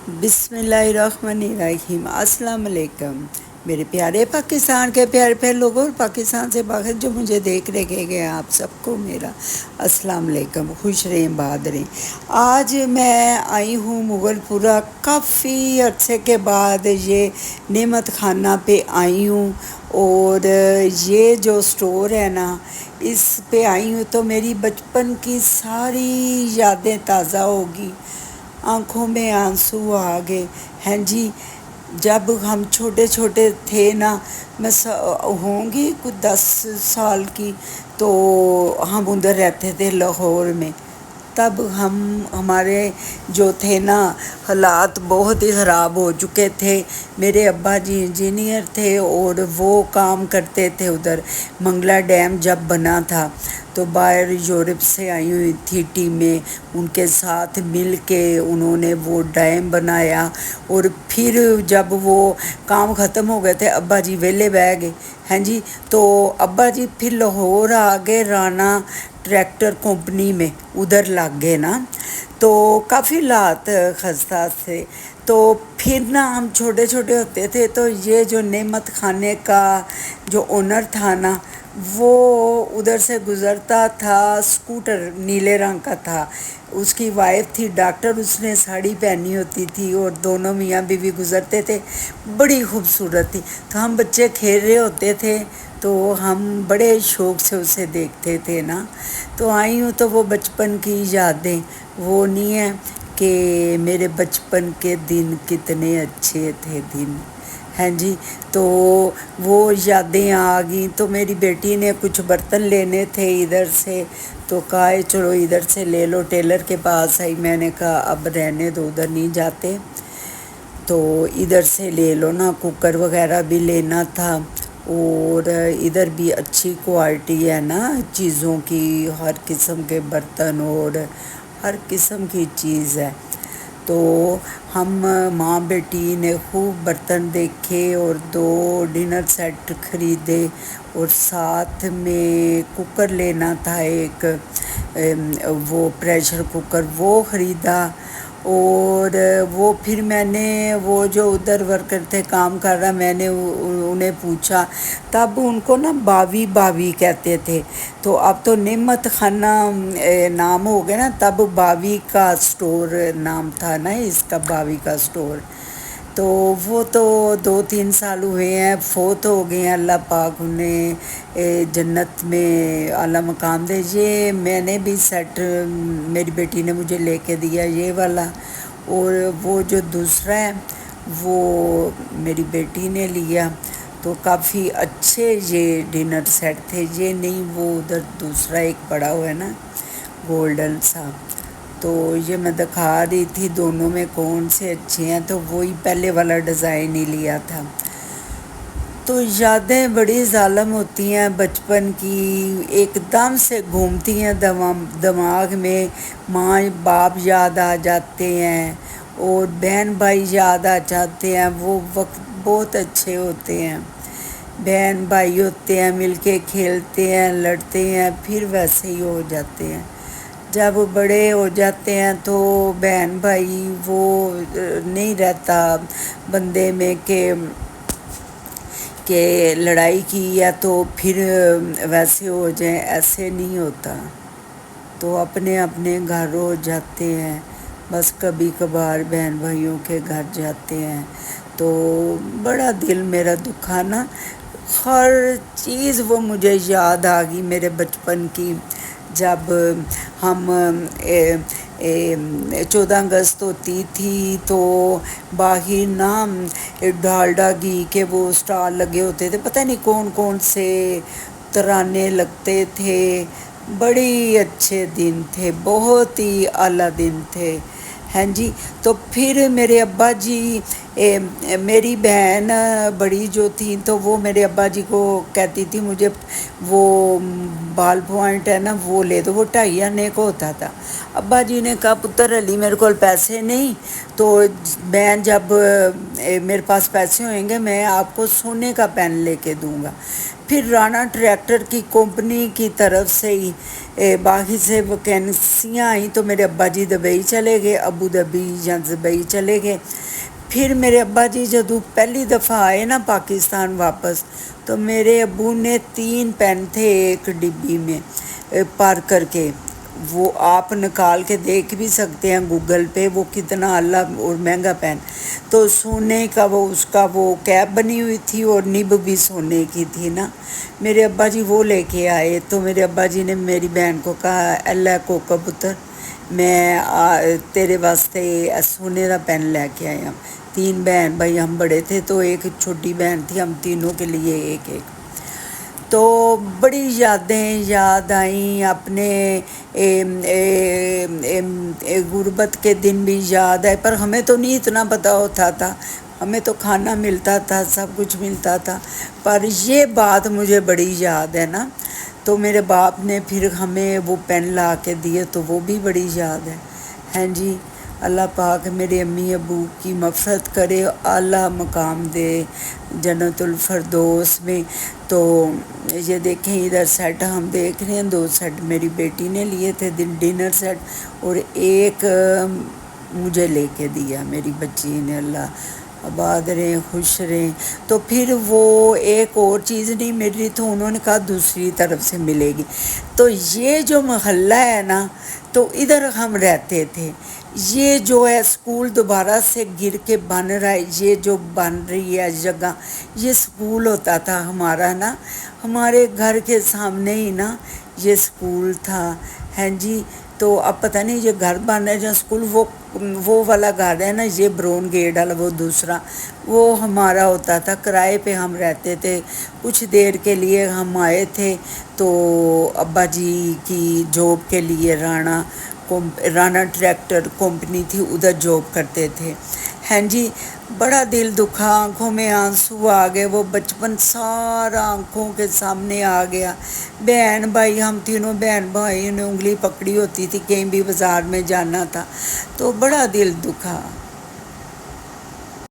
بسم اللہ الرحمن الرحیم۔ السلام علیکم میرے پیارے پاکستان کے پیارے پیارے لوگوں، اور پاکستان سے باہر جو مجھے دیکھ رہے گئے آپ سب کو میرا السلام علیکم، خوش رہیں باد رہیں۔ آج میں آئی ہوں مغل پورہ، کافی عرصے کے بعد یہ نعمت خانہ پہ آئی ہوں، اور یہ جو سٹور ہے نا اس پہ آئی ہوں تو میری بچپن کی ساری یادیں تازہ ہوگی، آنکھوں میں آنسو آ گئے ہیں جی۔ جب ہم چھوٹے چھوٹے تھے نا، میں ہوں گی کچھ 10 سال کی، تو ہم ادھر رہتے تھے لاہور میں۔ تب ہمارے جو تھے نا حالات بہت ہی خراب ہو چکے تھے۔ میرے ابا جی انجینئر تھے اور وہ کام کرتے تھے ادھر۔ منگلا ڈیم جب بنا تھا تو باہر یورپ سے آئی ہوئی تھی ٹیمیں، ان کے ساتھ مل کے انہوں نے وہ ڈیم بنایا، اور پھر جب وہ کام ختم ہو گئے تھے ابا جی ویلے بیٹھ گئے ہیں جی، تو ابا جی پھر لاہور آ گئے رانا ٹریکٹر کمپنی میں، ادھر لگ گئے نا، تو کافی حالات خستہ تھے۔ تو پھر نا ہم چھوٹے چھوٹے ہوتے تھے تو یہ جو نعمت خانے کا جو اونر تھا نا، وہ ادھر سے گزرتا تھا، اسکوٹر نیلے رنگ کا تھا، اس کی وائف تھی ڈاکٹر، اس نے ساڑی پہنی ہوتی تھی، اور دونوں میاں بیوی گزرتے تھے، بڑی خوبصورت تھی۔ تو ہم بچے کھیل رہے ہوتے تھے تو ہم بڑے شوق سے اسے دیکھتے تھے نا۔ تو آئی ہوں تو وہ بچپن کی یادیں، وہ نہیں ہے کہ میرے بچپن کے دن کتنے اچھے تھے دن ہیں جی۔ تو وہ یادیں آ گئیں، تو میری بیٹی نے کچھ برتن لینے تھے ادھر سے، تو کہا چلو ادھر سے لے لو، ٹیلر کے پاس آئی، میں نے کہا اب رہنے دو، ادھر نہیں جاتے، تو ادھر سے لے لو نا، کوکر وغیرہ بھی لینا تھا، اور ادھر بھی اچھی کوالٹی ہے نا چیزوں کی، ہر قسم کے برتن اور ہر قسم کی چیز ہے۔ تو ہم ماں بیٹی نے خوب برتن دیکھے اور 2 ڈنر سیٹ خریدے، اور ساتھ میں کوکر لینا تھا ایک، وہ پریشر کوکر وہ خریدا، اور وہ پھر میں نے وہ جو ادھر ورکر تھے کام کر رہا، میں نے انہیں پوچھا، تب ان کو نا باوی باوی کہتے تھے، تو اب تو نعمت خانہ نام ہو گیا نا، تب باوی کا سٹور نام تھا نا اس کا، باوی کا سٹور۔ تو وہ تو 2-3 سال ہوئے ہیں، فوت ہو گئے ہیں، اللہ پاک انہیں جنت میں اعلیٰ مقام دے۔ یہ میں نے بھی سیٹ میری بیٹی نے مجھے لے کے دیا یہ والا، اور وہ جو دوسرا ہے وہ میری بیٹی نے لیا، تو کافی اچھے یہ ڈنر سیٹ تھے، یہ نہیں وہ ادھر دوسرا ایک پڑا ہوا ہے نا گولڈن سا، تو یہ میں دکھا رہی تھی دونوں میں کون سے اچھے ہیں، تو وہی پہلے والا ڈیزائن ہی لیا تھا۔ تو یادیں بڑی ظالم ہوتی ہیں بچپن کی، ایک دم سے گھومتی ہیں دماغ میں، ماں باپ یاد آ جاتے ہیں، اور بہن بھائی یاد آ جاتے ہیں، وہ وقت بہت اچھے ہوتے ہیں، بہن بھائی ہوتے ہیں، مل کے کھیلتے ہیں، لڑتے ہیں، پھر ویسے ہی ہو جاتے ہیں۔ جب بڑے ہو جاتے ہیں تو بہن بھائی وہ نہیں رہتا بندے میں کہ لڑائی کی ہے تو پھر ویسے ہو جائیں، ایسے نہیں ہوتا، تو اپنے اپنے گھر ہو جاتے ہیں، بس کبھی کبھار بہن بھائیوں کے گھر جاتے ہیں، تو بڑا دل میرا دکھا نا، ہر چیز وہ مجھے یاد آ گئی میرے بچپن کی، جب ہم 14 اگست ہوتی تھی تو باہر نا ڈالڈا گھی کے وہ اسٹال لگے ہوتے تھے، پتہ نہیں کون کون سے ترانے لگتے تھے، بڑی اچھے دن تھے، بہت ہی اعلیٰ دن تھے ہیں جی۔ تو پھر میرے ابا جی میری بہن بڑی جو تھی تو وہ میرے ابا جی کو کہتی تھی مجھے وہ بال پوائنٹ ہے نا وہ لے دو، وہ 2.5 آنے کو ہوتا تھا۔ ابا جی نے کہا پتر علی میرے کو پیسے نہیں، تو میں جب میرے پاس پیسے ہوئیں گے میں آپ کو سونے کا پین لے کے دوں گا۔ پھر رانا ٹریکٹر کی کمپنی کی طرف سے ہی باہر سے ویکینسیاں آئیں تو میرے ابا جی دبئی چلے گئے، ابو ظبی یا دبئی چلے گئے۔ پھر میرے ابا جی جدو پہلی دفعہ آئے نا پاکستان واپس، تو میرے ابو نے 3 پین تھے ایک ڈبی میں پار کر کے، وہ آپ نکال کے دیکھ بھی سکتے ہیں گوگل پہ، وہ کتنا اللہ اور مہنگا پین، تو سونے کا وہ اس کا وہ کیپ بنی ہوئی تھی اور نب بھی سونے کی تھی نا۔ میرے ابا جی وہ لے کے آئے تو میرے ابا جی نے میری بہن کو کہا اللہ کو کبوتر میں تیرے واسطے سونے کا پین لے کے آیا ہوں۔ 3 بہن بھائی ہم بڑے تھے تو ایک چھوٹی بہن تھی، ہم تینوں کے لیے ایک ایک۔ تو بڑی یادیں یاد آئیں اپنے غربت کے دن بھی یاد آئے، پر ہمیں تو نہیں اتنا پتہ ہوتا تھا، ہمیں تو کھانا ملتا تھا، سب کچھ ملتا تھا، پر یہ بات مجھے بڑی یاد ہے نا۔ تو میرے باپ نے پھر ہمیں وہ پین لا کے دیے تو وہ بھی بڑی یاد ہے۔ ہاں جی، اللہ پاک میرے امی ابو کی مغفرت کرے، اعلیٰ مقام دے جنت الفردوس میں۔ تو یہ دیکھیں ادھر سیٹ ہم دیکھ رہے ہیں، 2 سیٹ میری بیٹی نے لیے تھے ڈنر سیٹ، اور ایک مجھے لے کے دیا میری بچی نے، اللہ آباد رہیں خوش رہیں۔ تو پھر وہ ایک اور چیز نہیں مل رہی تو انہوں نے کہا دوسری طرف سے ملے گی۔ تو یہ جو محلہ ہے نا، تو ادھر ہم رہتے تھے۔ یہ جو ہے اسکول دوبارہ سے گر کے بن رہا ہے، یہ جو بن رہی ہے جگہ، یہ اسکول ہوتا تھا ہمارا نا، ہمارے گھر کے سامنے ہی نا یہ اسکول تھا۔ ہاں جی، تو اب پتہ نہیں یہ گھر بن رہا ہے یا اسکول، وہ والا گھر ہے نا، یہ برون گیٹ والا وہ دوسرا، وہ ہمارا ہوتا تھا، کرائے پہ ہم رہتے تھے۔ کچھ دیر کے لیے ہم آئے تھے تو ابا جی کی جاب کے لیے رانا ٹریکٹر کمپنی تھی، ادھر جاب کرتے تھے۔ ہاں جی، بڑا دل دکھا، آنکھوں میں آنسو آ گئے، وہ بچپن سارا آنکھوں کے سامنے آ گیا۔ بہن بھائی، ہم تینوں بہن بھائی نے انگلی پکڑی ہوتی تھی، کہیں بھی بازار میں جانا تھا تو بڑا دل دکھا۔